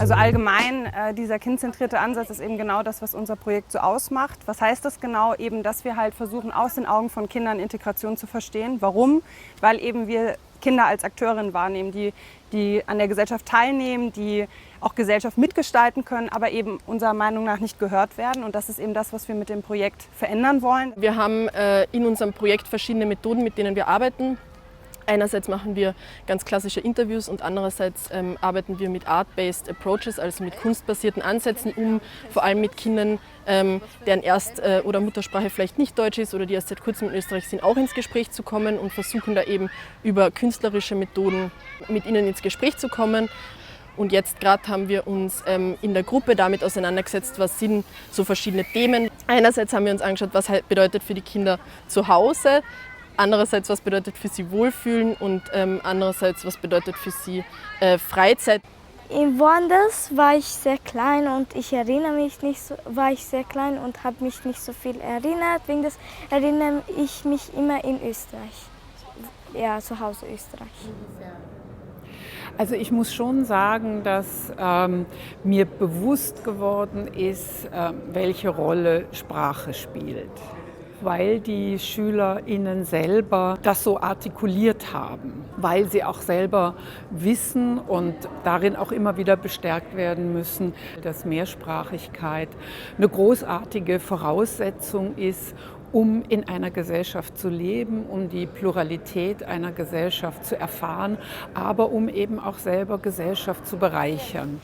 Also allgemein, dieser kindzentrierte Ansatz ist eben genau das, was unser Projekt so ausmacht. Was heißt das genau? Eben, dass wir halt versuchen, aus den Augen von Kindern Integration zu verstehen. Warum? Weil eben wir Kinder als Akteurinnen wahrnehmen, die an der Gesellschaft teilnehmen, die auch Gesellschaft mitgestalten können, aber eben unserer Meinung nach nicht gehört werden. Und das ist eben das, was wir mit dem Projekt verändern wollen. Wir haben in unserem Projekt verschiedene Methoden, mit denen wir arbeiten. Einerseits machen wir ganz klassische Interviews und andererseits arbeiten wir mit Art-Based Approaches, also mit kunstbasierten Ansätzen, um vor allem mit Kindern, deren Erst- oder Muttersprache vielleicht nicht Deutsch ist oder die erst seit kurzem in Österreich sind, auch ins Gespräch zu kommen und versuchen da eben über künstlerische Methoden mit ihnen ins Gespräch zu kommen. Und jetzt gerade haben wir uns in der Gruppe damit auseinandergesetzt, was sind so verschiedene Themen. Einerseits haben wir uns angeschaut, was bedeutet für die Kinder zu Hause, andererseits, was bedeutet für sie Wohlfühlen und andererseits, was bedeutet für sie Freizeit. In Wonders war ich sehr klein und ich erinnere mich nicht so, war ich sehr klein und habe mich nicht so viel erinnert. Wegen des erinnere ich mich immer in Österreich, ja, zu Hause Österreich. Also ich muss schon sagen, dass mir bewusst geworden ist, welche Rolle Sprache spielt, weil die SchülerInnen selber das so artikuliert haben, weil sie auch selber wissen und darin auch immer wieder bestärkt werden müssen, dass Mehrsprachigkeit eine großartige Voraussetzung ist, um in einer Gesellschaft zu leben, um die Pluralität einer Gesellschaft zu erfahren, aber um eben auch selber Gesellschaft zu bereichern.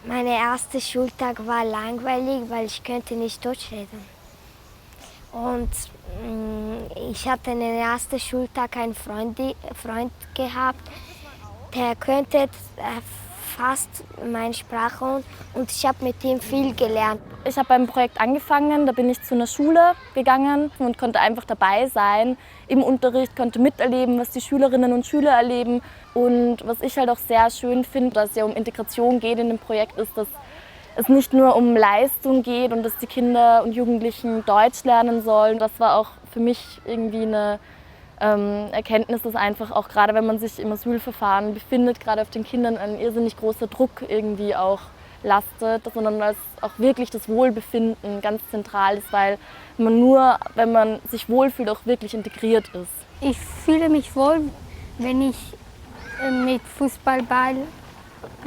Mein erster Schultag war langweilig, weil ich könnte nicht Deutsch reden. Und ich hatte den ersten Schultag einen Freund gehabt, der könnte fast meine Sprache und ich habe mit ihm viel gelernt. Ich habe beim Projekt angefangen, da bin ich zu einer Schule gegangen und konnte einfach dabei sein im Unterricht, konnte miterleben, was die Schülerinnen und Schüler erleben. Und was ich halt auch sehr schön finde, dass es ja um Integration geht in dem Projekt, ist, dass es nicht nur um Leistung geht und dass die Kinder und Jugendlichen Deutsch lernen sollen. Das war auch für mich irgendwie eine Erkenntnis, dass einfach auch gerade wenn man sich im Asylverfahren befindet, gerade auf den Kindern ein irrsinnig großer Druck irgendwie auch lastet, sondern dass auch wirklich das Wohlbefinden ganz zentral ist, weil man nur, wenn man sich wohlfühlt, auch wirklich integriert ist. Ich fühle mich wohl, wenn ich mit Fußballball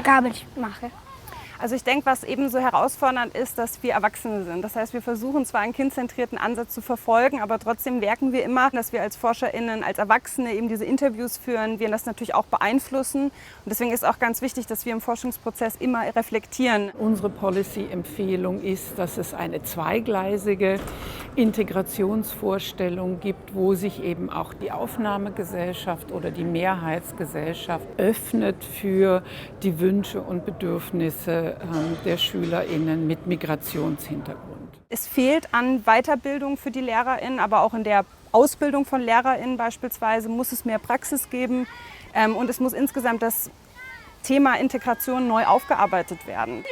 Gabel mache. Also ich denke, was eben so herausfordernd ist, dass wir Erwachsene sind. Das heißt, wir versuchen zwar einen kindzentrierten Ansatz zu verfolgen, aber trotzdem merken wir immer, dass wir als ForscherInnen, als Erwachsene eben diese Interviews führen, wir das natürlich auch beeinflussen. Und deswegen ist auch ganz wichtig, dass wir im Forschungsprozess immer reflektieren. Unsere Policy-Empfehlung ist, dass es eine zweigleisige Integrationsvorstellung gibt, wo sich eben auch die Aufnahmegesellschaft oder die Mehrheitsgesellschaft öffnet für die Wünsche und Bedürfnisse der SchülerInnen mit Migrationshintergrund. Es fehlt an Weiterbildung für die LehrerInnen, aber auch in der Ausbildung von LehrerInnen beispielsweise muss es mehr Praxis geben und es muss insgesamt das Thema Integration neu aufgearbeitet werden.